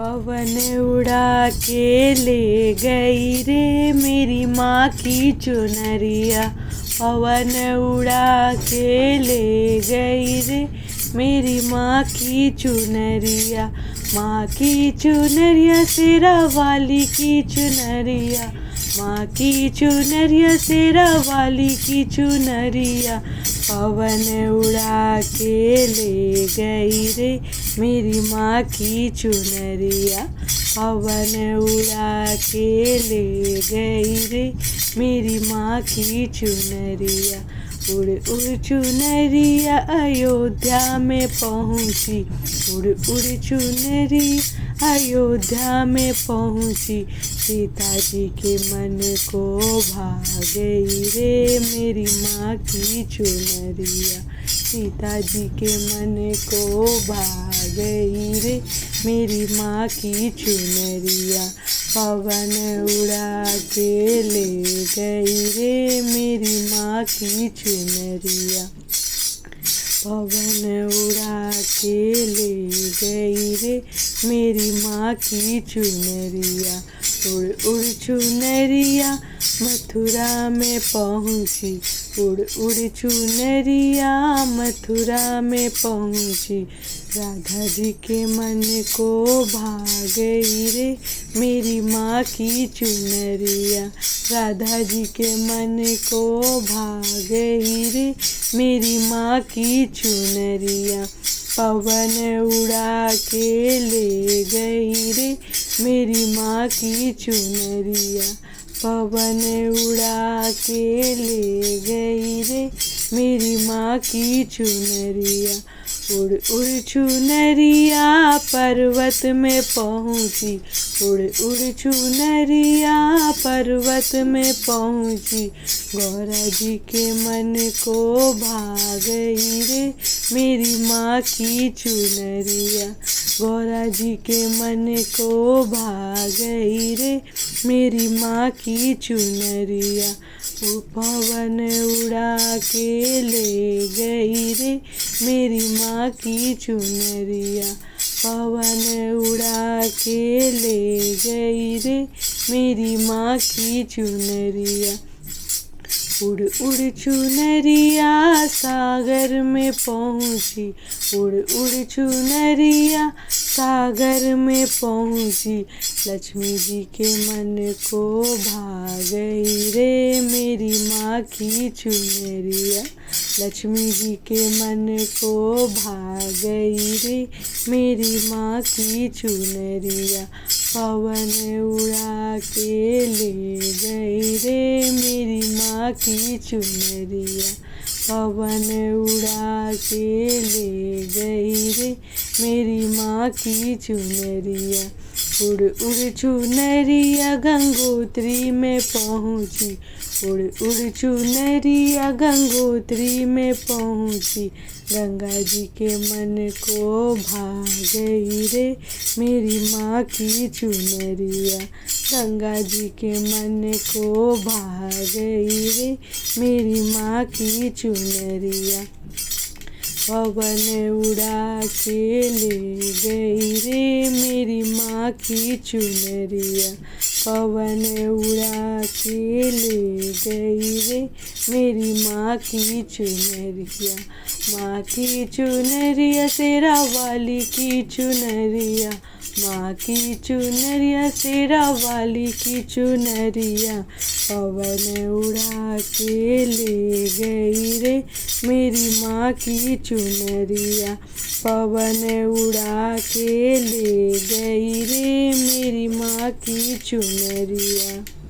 पवन उड़ा के ले गई रे मेरी माँ की चुनरिया। पवन उड़ा के ले गई रे मेरी माँ की चुनरिया। माँ की चुनरिया शेरा वाली की चुनरिया। माँ की चुनरिया शेरा वाली की चुनरिया। पवन उड़ा के ले गई रे मेरी माँ की चुनरिया। पवन उड़ा के ले गई रे मेरी माँ की चुनरिया। उड़ उड़ चुनरिया अयोध्या में पहुँची। उड़ उड़ चुनरिया अयोध्या में पहुँची। सीता जी के मन को भा गई रे मेरी माँ की चुनरिया। सीता जी के मन को भा गई रे मेरी माँ की चुनरिया। पवन उड़ा के ले गई रे मेरी माँ की चुनरिया। पवन उड़ा के ले गई रे मेरी माँ की चुनरिया। उड़ उड़ चुनरिया मथुरा में पहुँची। उड़ उड़ चुनरिया मथुरा में पहुँची। राधा जी के मन को भा गई रे मेरी माँ की चुनरिया। राधा जी के मन को भा गई रे मेरी माँ की चुनरिया। पवन उड़ा के ले गई रे मेरी माँ की चुनरिया। पवन उड़ा के ले गई रे मेरी माँ की चुनरिया। उड़ उड़ चुनरिया पर्वत में पहुँची। उड़ उड़ चुनरिया पर्वत में पहुँची। गौरा जी के मन को भा गई रे मेरी माँ की चुनरिया। गौरा जी के मन को भा गई रे मेरी माँ की चुनरिया। पवन उड़ा के ले गई रे मेरी माँ की चुनरिया। पवन उड़ा के ले गई रे मेरी माँ की चुनरिया। उड़ उड़ चुनरिया सागर में पहुँची। उड़ उड़ चुनरिया सागर में पहुँची। लक्ष्मी जी के मन को भा गई रे मेरी माँ की चुनरिया। लक्ष्मी जी के मन को भा गई रे मेरी माँ की चुनरिया। पवन उड़ा के ले गई रे मेरी माँ की चुनरिया। पवन उड़ा के ले गई रे मेरी माँ की चुनरिया। उड़ उड़ चुनरिया गंगोत्री में पहुँची। उड़ उड़ चुनरिया गंगोत्री में पहुँची। गंगा जी के मन को भा गई रे मेरी माँ की चुनरिया। गंगा जी के मन को भा गई रे मेरी माँ की चुनरिया। पवन उड़ा के ले गई रे मेरी माँ की चुनरिया। पवन उड़ा के ले गई रे मेरी माँ की चुनरिया। माँ की चुनरिया शेरा वाली की चुनरिया। माँ की चुनरिया शेरा वाली की चुनरिया। पवन उड़ा के ले गई रे मेरी माँ की चुनरिया। पवन उड़ा के ले गई रे मेरी माँ की चुनरिया।